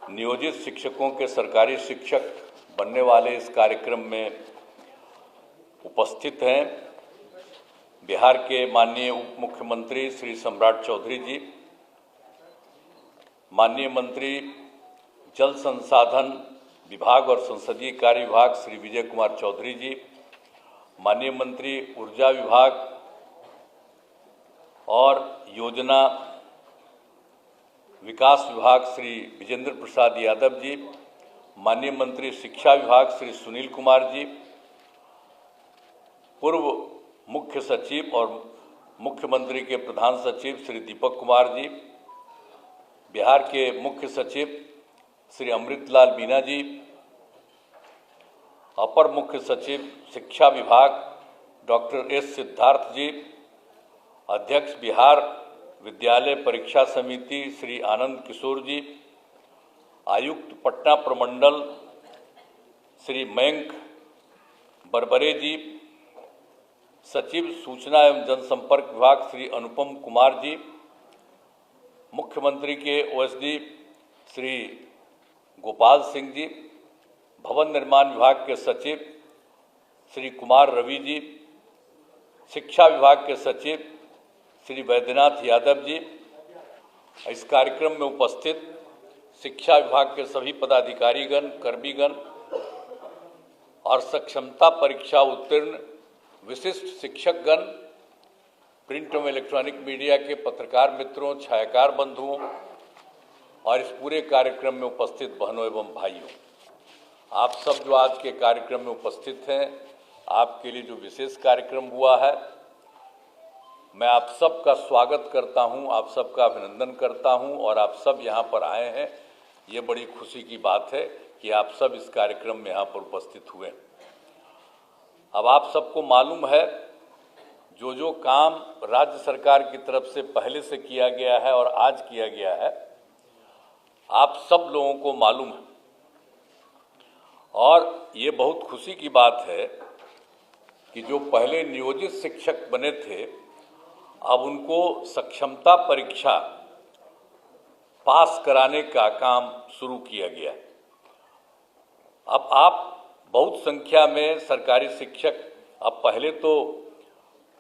नियोजित शिक्षकों के सरकारी शिक्षक बनने वाले इस कार्यक्रम में उपस्थित हैं बिहार के माननीय उप मुख्यमंत्री श्री सम्राट चौधरी जी, माननीय मंत्री जल संसाधन विभाग और संसदीय कार्य विभाग श्री विजय कुमार चौधरी जी, माननीय मंत्री ऊर्जा विभाग और योजना विकास विभाग श्री विजेंद्र प्रसाद यादव जी, माननीय मंत्री शिक्षा विभाग श्री सुनील कुमार जी, पूर्व मुख्य सचिव और मुख्यमंत्री के प्रधान सचिव श्री दीपक कुमार जी, बिहार के मुख्य सचिव श्री अमृतलाल मीना जी, अपर मुख्य सचिव शिक्षा विभाग डॉक्टर एस सिद्धार्थ जी, अध्यक्ष बिहार विद्यालय परीक्षा समिति श्री आनंद किशोर जी, आयुक्त पटना प्रमंडल श्री मयंक बरबरे जी, सचिव सूचना एवं जनसंपर्क विभाग श्री अनुपम कुमार जी, मुख्यमंत्री के ओएसडी श्री गोपाल सिंह जी, भवन निर्माण विभाग के सचिव श्री कुमार रवि जी, शिक्षा विभाग के सचिव श्री वैद्यनाथ यादव जी, इस कार्यक्रम में उपस्थित शिक्षा विभाग के सभी पदाधिकारीगण, कर्मीगण और सक्षमता परीक्षा उत्तीर्ण विशिष्ट शिक्षकगण, प्रिंट एवं इलेक्ट्रॉनिक मीडिया के पत्रकार मित्रों, छायाकार बंधुओं और इस पूरे कार्यक्रम में उपस्थित बहनों एवं भाइयों, आप सब जो आज के कार्यक्रम में उपस्थित हैं, आपके लिए जो विशेष कार्यक्रम हुआ है, मैं आप सबका स्वागत करता हूं, आप सबका अभिनंदन करता हूं और आप सब यहां पर आए हैं। ये बड़ी खुशी की बात है कि आप सब इस कार्यक्रम में यहां पर उपस्थित हुए। अब आप सबको मालूम है जो काम राज्य सरकार की तरफ से पहले से किया गया है और आज किया गया है, आप सब लोगों को मालूम है और ये बहुत खुशी की बात है कि जो पहले नियोजित शिक्षक बने थे, अब उनको सक्षमता परीक्षा पास कराने का काम शुरू किया गया। अब आप बहुत संख्या में सरकारी शिक्षक, अब पहले तो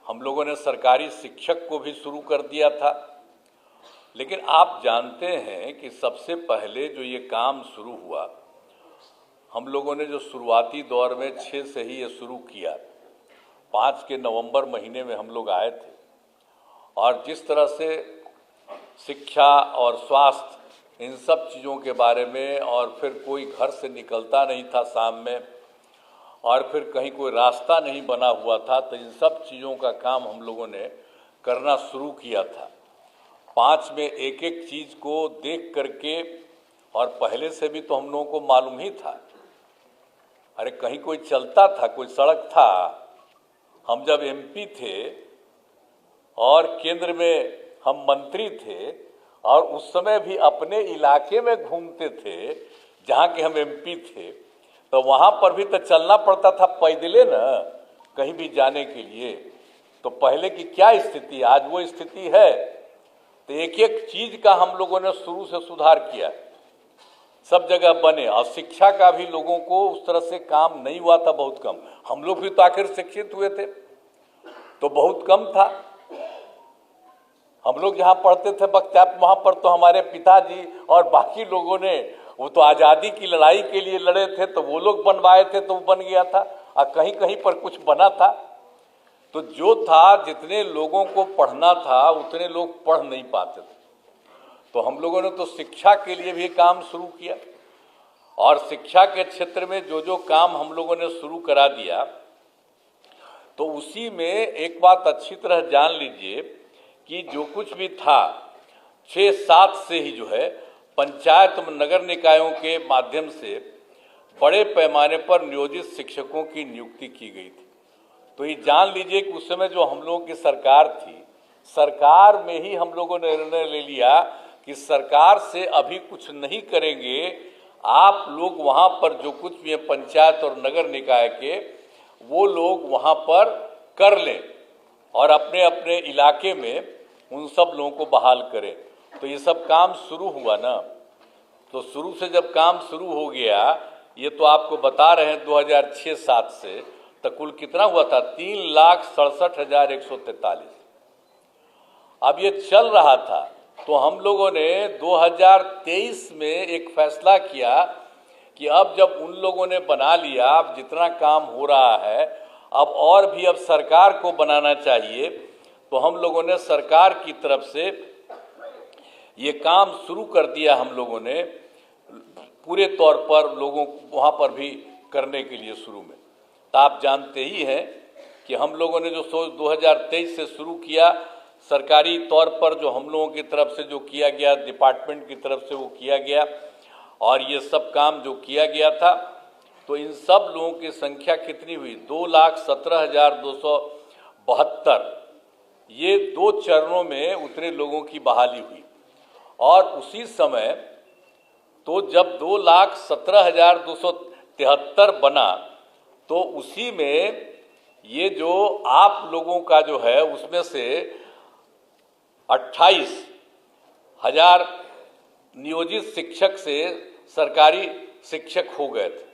हम लोगों ने सरकारी शिक्षक को भी शुरू कर दिया था, लेकिन आप जानते हैं कि सबसे पहले जो ये काम शुरू हुआ, हम लोगों ने जो शुरुआती दौर में 6 से ही ये शुरू किया। 5 के नवंबर महीने में हम लोग आए थे और जिस तरह से शिक्षा और स्वास्थ्य इन सब चीज़ों के बारे में, और फिर कोई घर से निकलता नहीं था शाम में, और फिर कहीं कोई रास्ता नहीं बना हुआ था, तो इन सब चीज़ों का काम हम लोगों ने करना शुरू किया था। 5 में एक एक चीज़ को देख करके, और पहले से भी तो हम लोगों को मालूम ही था, अरे कहीं कोई चलता था, कोई सड़क था। हम जब एमपी थे और केंद्र में हम मंत्री थे और उस समय भी अपने इलाके में घूमते थे जहाँ के हम एमपी थे, तो वहाँ पर भी तो चलना पड़ता था पैदले न, कहीं भी जाने के लिए। तो पहले की क्या स्थिति, आज वो स्थिति है। तो एक एक चीज़ का हम लोगों ने शुरू से सुधार किया, सब जगह बने। और शिक्षा का भी लोगों को उस तरह से काम नहीं हुआ था, बहुत कम। हम लोग भी तो आखिर शिक्षित हुए थे, तो बहुत कम था। हम लोग जहाँ पढ़ते थे बख्तियार, वहाँ पर तो हमारे पिताजी और बाकी लोगों ने, वो तो आज़ादी की लड़ाई के लिए लड़े थे, तो वो लोग बनवाए थे, तो वो बन गया था। और कहीं कहीं पर कुछ बना था। तो जो था, जितने लोगों को पढ़ना था उतने लोग पढ़ नहीं पाते थे, तो हम लोगों ने तो शिक्षा के लिए भी काम शुरू किया। और शिक्षा के क्षेत्र में जो काम हम लोगों ने शुरू करा दिया, तो उसी में एक बात अच्छी तरह जान लीजिए कि जो कुछ भी था 6-7 से ही जो है पंचायत व नगर निकायों के माध्यम से बड़े पैमाने पर नियोजित शिक्षकों की नियुक्ति की गई थी। तो ये जान लीजिए कि उस समय जो हम लोगों की सरकार थी, सरकार में ही हम लोगों ने निर्णय ले लिया कि सरकार से अभी कुछ नहीं करेंगे, आप लोग वहाँ पर जो कुछ भी है पंचायत और नगर निकाय के, वो लोग वहाँ पर कर लें और अपने अपने इलाके में उन सब लोगों को बहाल करें। तो ये सब काम शुरू हुआ ना। तो शुरू से जब काम शुरू हो गया, ये तो आपको बता रहे हैं 2006-07 से, तो कुल कितना हुआ था? 3,67,143। अब ये चल रहा था, तो हम लोगों ने 2023 में एक फैसला किया कि अब जब उन लोगों ने बना लिया, अब जितना काम हो रहा है अब और भी अब सरकार को बनाना चाहिए, तो हम लोगों ने सरकार की तरफ से ये काम शुरू कर दिया। हम लोगों ने पूरे तौर पर लोगों को वहाँ पर भी करने के लिए शुरू में, तो आप जानते ही हैं कि हम लोगों ने जो 2023 से शुरू किया, सरकारी तौर पर जो हम लोगों की तरफ से जो किया गया, डिपार्टमेंट की तरफ से वो किया गया, और ये सब काम जो किया गया था, तो इन सब लोगों की संख्या कितनी हुई? 2,17,272। ये 2 चरणों में उतने लोगों की बहाली हुई। और उसी समय तो जब 2,17,273 बना, तो उसी में ये जो आप लोगों का जो है, उसमें से 28,000 नियोजित शिक्षक से सरकारी शिक्षक हो गए थे।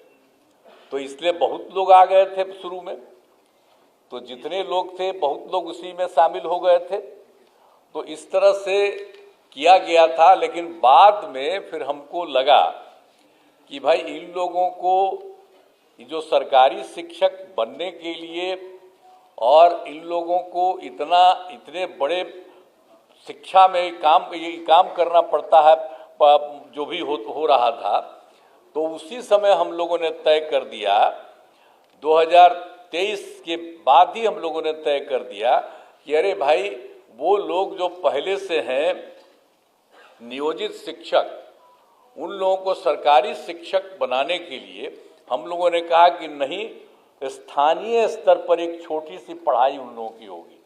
तो इसलिए बहुत लोग आ गए थे शुरू में, तो जितने लोग थे बहुत लोग उसी में शामिल हो गए थे। तो इस तरह से किया गया था। लेकिन बाद में फिर हमको लगा कि भाई इन लोगों को जो सरकारी शिक्षक बनने के लिए और इन लोगों को इतने बड़े शिक्षा में ये काम करना पड़ता है, जो भी हो रहा था, तो उसी समय हम लोगों ने तय कर दिया, 2023 के बाद ही हम लोगों ने तय कर दिया कि अरे भाई, वो लोग जो पहले से हैं नियोजित शिक्षक, उन लोगों को सरकारी शिक्षक बनाने के लिए हम लोगों ने कहा कि नहीं, स्थानीय स्तर पर एक छोटी सी पढ़ाई उन लोगों की होगी।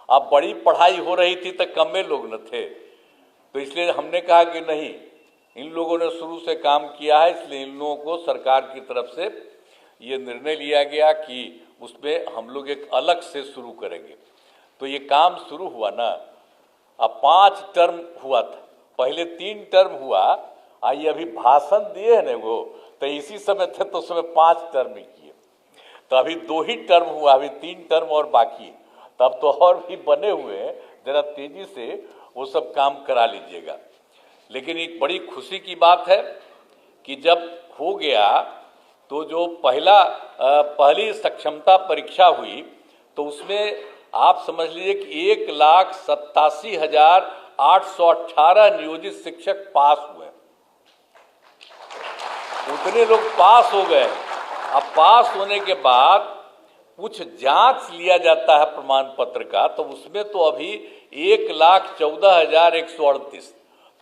अब बड़ी पढ़ाई हो रही थी तो कम में लोग न थे, तो इसलिए हमने कहा कि नहीं, इन लोगों ने शुरू से काम किया है, इसलिए इन लोगों को सरकार की तरफ से ये निर्णय लिया गया कि उसमें हम लोग एक अलग से शुरू करेंगे। तो ये काम शुरू हुआ ना, अब 5 टर्म हुआ था, पहले 3 टर्म हुआ, आइए अभी भाषण दिए हैं ना वो, तो इसी समय थे तो उसमें 5 टर्म ही किए, तो अभी 2 ही टर्म हुआ, अभी 3 टर्म और बाकी, तब तो और भी बने हुए हैं, जरा तेजी से वो सब काम करा लीजिएगा। लेकिन एक बड़ी खुशी की बात है कि जब हो गया तो जो पहली सक्षमता परीक्षा हुई, तो उसमें आप समझ लीजिए कि 1,87,818 नियोजित शिक्षक पास हुए। उतने लोग पास हो गए। अब पास होने के बाद कुछ जांच लिया जाता है प्रमाण पत्र का, तो उसमें तो अभी 1,14,138,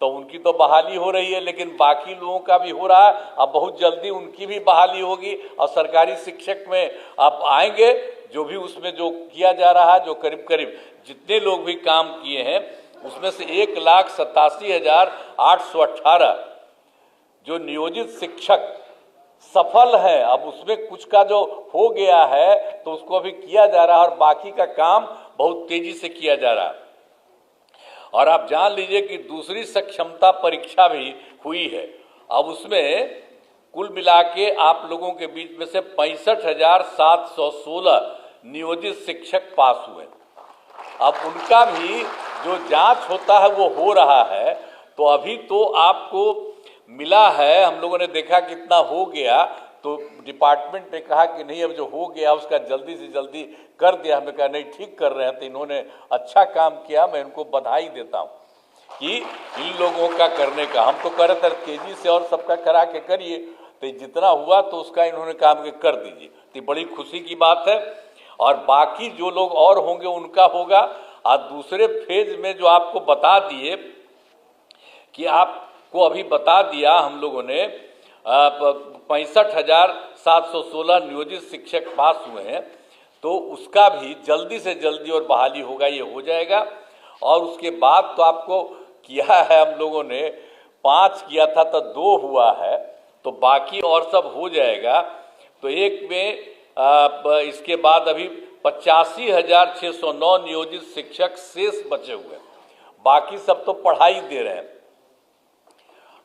तो उनकी तो बहाली हो रही है, लेकिन बाकी लोगों का भी हो रहा है। अब बहुत जल्दी उनकी भी बहाली होगी और सरकारी शिक्षक में आप आएंगे, जो भी उसमें जो किया जा रहा है, जो करीब करीब जितने लोग भी काम किए हैं, उसमें से 1,87,818 जो नियोजित शिक्षक सफल है। अब उसमें कुछ का जो हो गया है तो उसको अभी किया जा रहा है, और बाकी का काम बहुत तेजी से किया जा रहा है। और आप जान लीजिए कि दूसरी सक्षमता परीक्षा भी हुई है। अब उसमें कुल मिला के आप लोगों के बीच में से 65,716 नियोजित शिक्षक पास हुए। अब उनका भी जो जांच होता है वो हो रहा है। तो अभी तो आपको मिला है, हम लोगों ने देखा कितना हो गया, तो डिपार्टमेंट ने कहा कि नहीं, अब जो हो गया उसका जल्दी से जल्दी कर दिया। हमने कहा नहीं, ठीक कर रहे हैं, तो इन्होंने अच्छा काम किया, मैं इनको बधाई देता हूँ कि इन लोगों का करने का। हम तो कह रहे थे तेजी से और सबका करा के करिए, तो जितना हुआ तो उसका इन्होंने काम के कर दीजिए, तो बड़ी खुशी की बात है। और बाकी जो लोग और होंगे उनका होगा। और दूसरे फेज में जो आपको बता दिए कि आपको अभी बता दिया हम लोगों ने 65,716 नियोजित शिक्षक पास हुए हैं, तो उसका भी जल्दी से जल्दी और बहाली होगा, ये हो जाएगा। और उसके बाद तो आपको किया है हम लोगों ने 5 किया था तो 2 हुआ है, तो बाकी और सब हो जाएगा। तो एक में इसके बाद अभी 85,609 नियोजित शिक्षक शेष बचे हुए, बाकी सब तो पढ़ाई दे रहे हैं।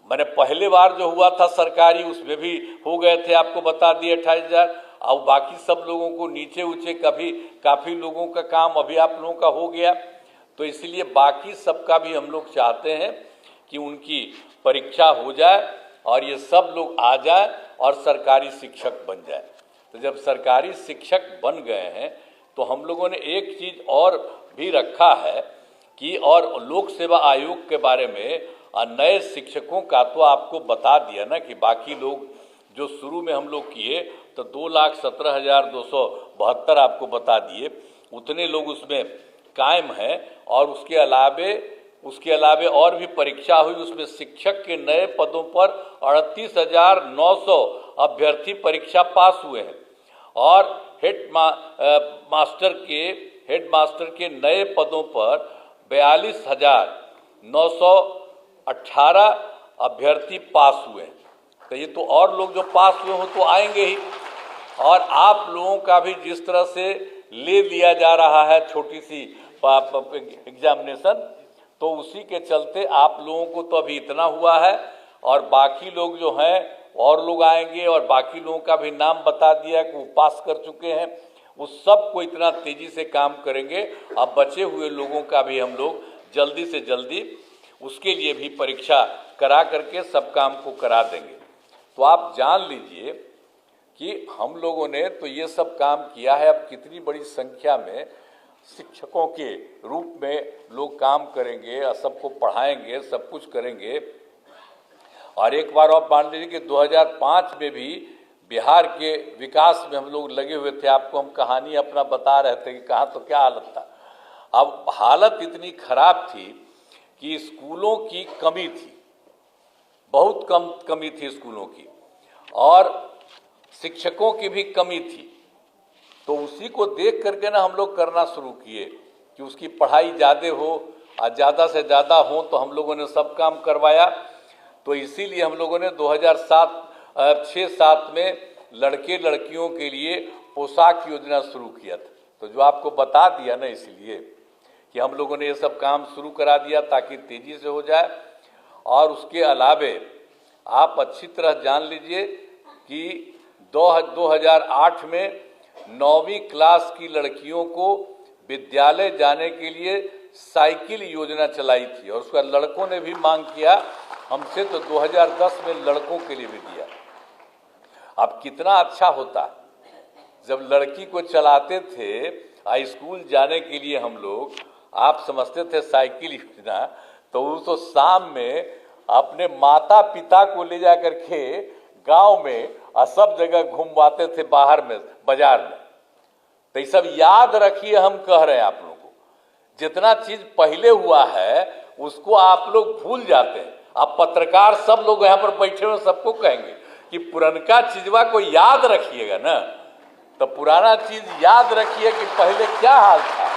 मैंने पहले बार जो हुआ था सरकारी, उसमें भी हो गए थे, आपको बता दिए 28,000। और बाकी सब लोगों को नीचे ऊंचे काफ़ी लोगों का काम अभी आप लोगों का हो गया। तो इसलिए बाकी सबका भी हम लोग चाहते हैं कि उनकी परीक्षा हो जाए और ये सब लोग आ जाए और सरकारी शिक्षक बन जाए। तो जब सरकारी शिक्षक बन गए हैं तो हम लोगों ने एक चीज़ और भी रखा है कि और लोक सेवा आयोग के बारे में नए शिक्षकों का तो आपको बता दिया ना कि बाकी लोग जो शुरू में हम लोग किए तो 2,17,272 आपको बता दिए, उतने लोग उसमें कायम हैं। और उसके अलावे और भी परीक्षा हुई, उसमें शिक्षक के नए पदों पर 38,900 अभ्यर्थी परीक्षा पास हुए हैं और हेड मास्टर के नए पदों पर 42,918 अभ्यर्थी पास हुए हैं। तो ये तो और लोग जो पास हुए हो तो आएंगे ही। और आप लोगों का भी जिस तरह से ले लिया जा रहा है छोटी सी एग्जामिनेशन, तो उसी के चलते आप लोगों को तो अभी इतना हुआ है और बाकी लोग जो हैं और लोग आएंगे और बाकी लोगों का भी नाम बता दिया कि वो पास कर चुके हैं। उस सब को इतना तेजी से काम करेंगे। अब बचे हुए लोगों का भी हम लोग जल्दी से जल्दी उसके लिए भी परीक्षा करा करके सब काम को करा देंगे। तो आप जान लीजिए कि हम लोगों ने तो ये सब काम किया है। अब कितनी बड़ी संख्या में शिक्षकों के रूप में लोग काम करेंगे और सबको पढ़ाएंगे, सब कुछ करेंगे। और एक बार आप मान लीजिए कि 2005 में भी बिहार के विकास में हम लोग लगे हुए थे। आपको हम कहानी अपना बता रहे थे कि कहाँ तो क्या हालत था। अब हालत इतनी खराब थी कि स्कूलों की कमी थी, बहुत कम कमी थी स्कूलों की, और शिक्षकों की भी कमी थी। तो उसी को देख करके ना हम लोग करना शुरू किए कि उसकी पढ़ाई ज़्यादा हो और ज़्यादा से ज़्यादा हो, तो हम लोगों ने सब काम करवाया। तो इसीलिए हम लोगों ने 2006-7 में लड़के लड़कियों के लिए पोशाक योजना शुरू किया था। तो जो आपको बता दिया ना, इसलिए कि हम लोगों ने ये सब काम शुरू करा दिया ताकि तेज़ी से हो जाए। और उसके अलावे आप अच्छी तरह जान लीजिए कि 2008 में 9वीं क्लास की लड़कियों को विद्यालय जाने के लिए साइकिल योजना चलाई थी और उसका लड़कों ने भी मांग किया हमसे, तो 2010 में लड़कों के लिए भी दिया। अब कितना अच्छा होता जब लड़की को चलाते थे स्कूल जाने के लिए हम लोग, आप समझते थे साइकिल योजना, तो वो तो शाम में अपने माता पिता को ले जा करके गांव में और सब जगह घुमवाते थे बाहर में, बाजार में। तो ये सब याद रखिए, हम कह रहे हैं आप लोगों को, जितना चीज पहले हुआ है उसको आप लोग भूल जाते हैं। आप पत्रकार सब लोग यहाँ पर बैठे हुए सबको कहेंगे कि पुरनका चीजवा को याद रखिएगा ना, तो पुराना चीज याद रखिए कि पहले क्या हाल था,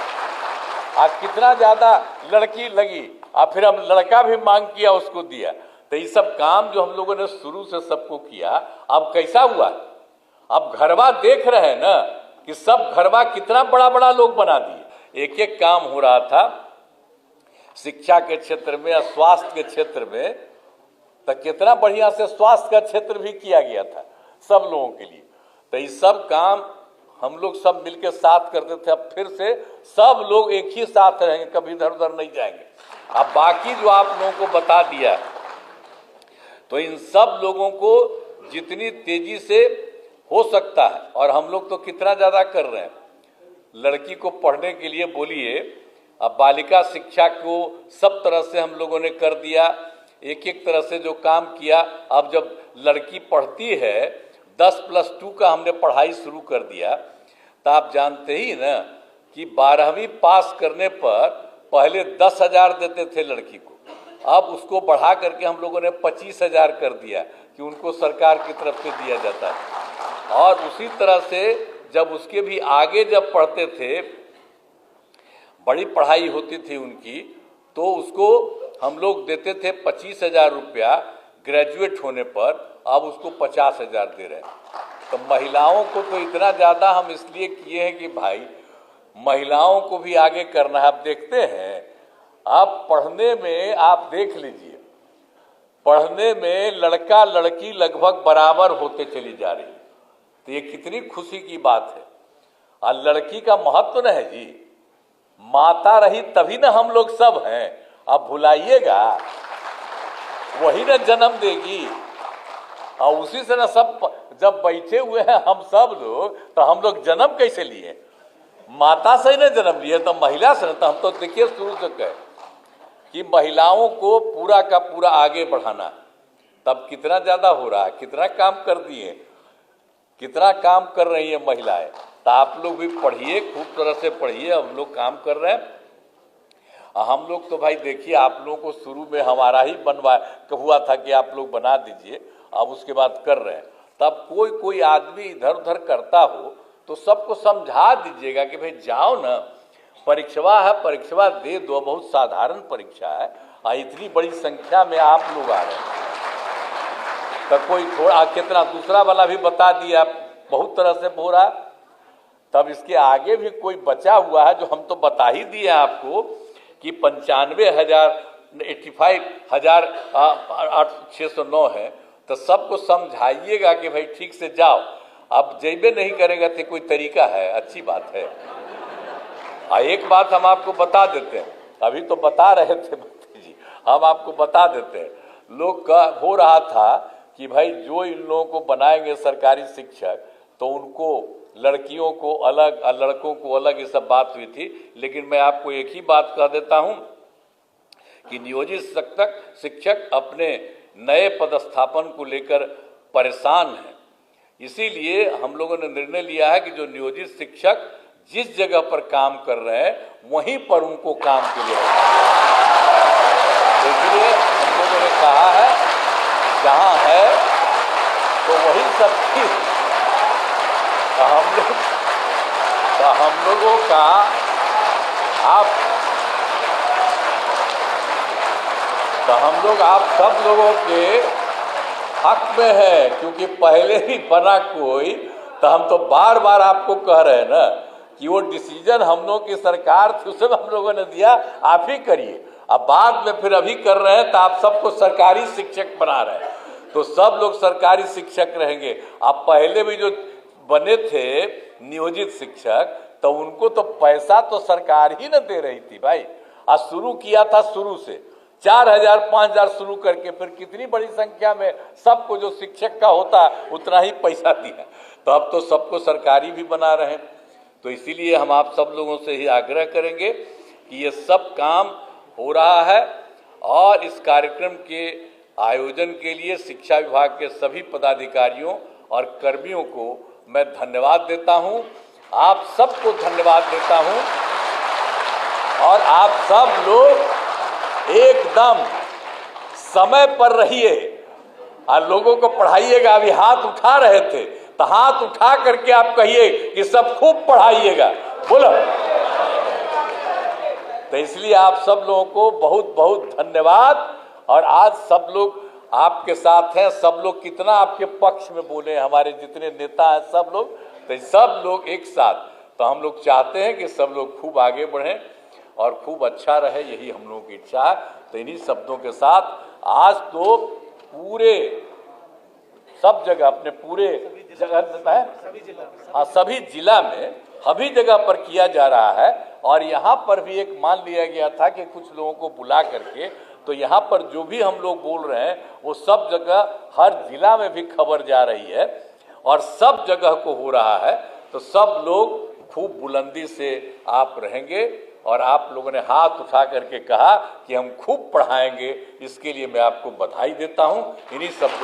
आज कितना ज्यादा लड़की लगी और फिर हम लड़का भी मांग किया, उसको दिया। तो ये सब काम जो हम लोगों ने शुरू से सबको किया, अब कैसा हुआ, अब घरवा देख रहे हैं ना कि सब घरवा कितना बड़ा बड़ा लोग बना दिए। एक एक काम हो रहा था शिक्षा के क्षेत्र में, स्वास्थ्य के क्षेत्र में, तो कितना बढ़िया से स्वास्थ्य का क्षेत्र भी किया गया था सब लोगों के लिए। तो ये सब काम हम लोग सब मिलकर साथ करते थे। अब फिर से सब लोग एक ही साथ रहेंगे, कभी इधर उधर नहीं जाएंगे। अब बाकी जो आप लोगों को बता दिया, तो इन सब लोगों को जितनी तेजी से हो सकता है, और हम लोग तो कितना ज़्यादा कर रहे हैं, लड़की को पढ़ने के लिए बोलिए, अब बालिका शिक्षा को सब तरह से हम लोगों ने कर दिया, एक एक तरह से जो काम किया। अब जब लड़की पढ़ती है 10+2 का हमने पढ़ाई शुरू कर दिया, तो आप जानते ही ना कि 12वीं पास करने पर पहले 10,000 देते थे लड़की को, अब उसको बढ़ा करके हम लोगों ने 25,000 कर दिया कि उनको सरकार की तरफ से दिया जाता है। और उसी तरह से जब उसके भी आगे जब पढ़ते थे, बड़ी पढ़ाई होती थी उनकी, तो उसको हम लोग देते थे 25,000 रुपया ग्रेजुएट होने पर, अब उसको 50,000 दे रहे हैं। तो महिलाओं को तो इतना ज़्यादा हम इसलिए किए हैं कि भाई महिलाओं को भी आगे करना है। आप देखते हैं, आप पढ़ने में आप देख लीजिए पढ़ने में लड़का लड़की लगभग बराबर होते चली जा रही है। तो ये कितनी खुशी की बात है। और लड़की का महत्व न है जी, माता रही तभी ना हम लोग सब हैं। अब भुलाइएगा, वही ना जन्म देगी और उसी से ना सब। जब बैठे हुए हैं हम सब लोग, तो हम लोग जन्म कैसे लिए? माता से ही ना जन्म लिए, तो महिला से। तो हम तो देखिए शुरू से कहे कि महिलाओं को पूरा का पूरा आगे बढ़ाना, तब कितना ज्यादा हो रहा है, कितना काम कर दिए, कितना काम कर रही है महिलाएं। तो आप लोग भी पढ़िए, खूब तरह से पढ़िए। हम लोग काम कर रहे हैं। हम लोग तो भाई देखिए, आप लोगों को शुरू में हमारा ही हुआ था कि आप लोग बना दीजिए, अब उसके बाद कर रहे हैं। तब कोई आदमी इधर उधर करता हो तो सबको समझा दीजिएगा कि भाई जाओ ना, परीक्षा है, परीक्षा दे दो, बहुत साधारण परीक्षा है और इतनी बड़ी संख्या में आप लोग आ रहे हैं। तो कोई थोड़ा कितना दूसरा वाला भी बता दिया, बहुत तरह से हो रहा। तब इसके आगे भी कोई बचा हुआ है जो हम तो बता ही दिए आपको कि 95,609 है। तो सबको समझाइएगा कि भाई ठीक से जाओ। अब जेबे नहीं करेगा तो कोई तरीका है? अच्छी बात है। एक बात हम आपको बता देते हैं, अभी तो बता रहे थे जी, हम आपको बता देते हैं। लोग का हो रहा था कि भाई जो इन लोगों को बनाएंगे सरकारी शिक्षक, तो उनको लड़कियों को अलग और लड़कों को अलग, ये सब बात हुई थी। लेकिन मैं आपको एक ही बात कह देता हूं कि नियोजित शिक्षक अपने नए पदस्थापन को लेकर परेशान हैं। इसीलिए हम लोगों ने निर्णय लिया है कि जो नियोजित शिक्षक जिस जगह पर काम कर रहे हैं वहीं पर उनको काम के लिए रखा। इसलिए हम लोगों ने कहा है जहां है तो वही सब ठीक। तो हम लोगों का हम लोग आप सब लोगों के हक में है, क्योंकि पहले ही बना कोई। तो हम तो बार बार आपको कह रहे हैं ना कि वो डिसीजन हम लोग की सरकार थी, उसमें हम लोगों ने दिया, आप ही करिए। अब बाद में फिर अभी कर रहे हैं तो आप सबको सरकारी शिक्षक बना रहे हैं, तो सब लोग सरकारी शिक्षक रहेंगे। आप पहले भी जो बने थे नियोजित शिक्षक, तो उनको तो पैसा तो सरकार ही न दे रही थी भाई। आज शुरू किया था, शुरू से 4,000 5,000 शुरू करके फिर कितनी बड़ी संख्या में सबको जो शिक्षक का होता उतना ही पैसा दिया। तो अब तो सबको सरकारी भी बना रहे हैं। तो इसीलिए हम आप सब लोगों से ही आग्रह करेंगे कि ये सब काम हो रहा है। और इस कार्यक्रम के आयोजन के लिए शिक्षा विभाग के सभी पदाधिकारियों और कर्मियों को मैं धन्यवाद देता हूं। आप सबको धन्यवाद देता हूं। और आप सब लोग एकदम समय पर रहिए और लोगों को पढ़ाइएगा। अभी हाथ उठा रहे थे, तो हाथ उठा करके आप कहिए कि सब खूब पढ़ाइएगा, बोलो। तो इसलिए आप सब लोगों को बहुत बहुत धन्यवाद। और आज सब लोग आपके साथ हैं, सब लोग कितना आपके पक्ष में बोले, हमारे जितने नेता हैं सब लोग, तो सब लोग एक साथ। तो हम लोग चाहते हैं कि सब लोग खूब आगे बढ़ें और खूब अच्छा रहे, यही हम लोगों की इच्छा है। तो इन्हीं शब्दों के साथ आज तो पूरे सब जगह, अपने पूरे जगह है, हाँ सभी जिला में सभी जगह पर किया जा रहा है। और यहाँ पर भी एक मान लिया गया था कि कुछ लोगों को बुला करके, तो यहाँ पर जो भी हम लोग बोल रहे हैं वो सब जगह हर जिला में भी खबर जा रही है और सब जगह को हो रहा है। तो सब लोग खूब बुलंदी से आप रहेंगे। और आप लोगों ने हाथ उठा करके कहा कि हम खूब पढ़ाएंगे, इसके लिए मैं आपको बधाई देता हूं। इन्हीं शब्दों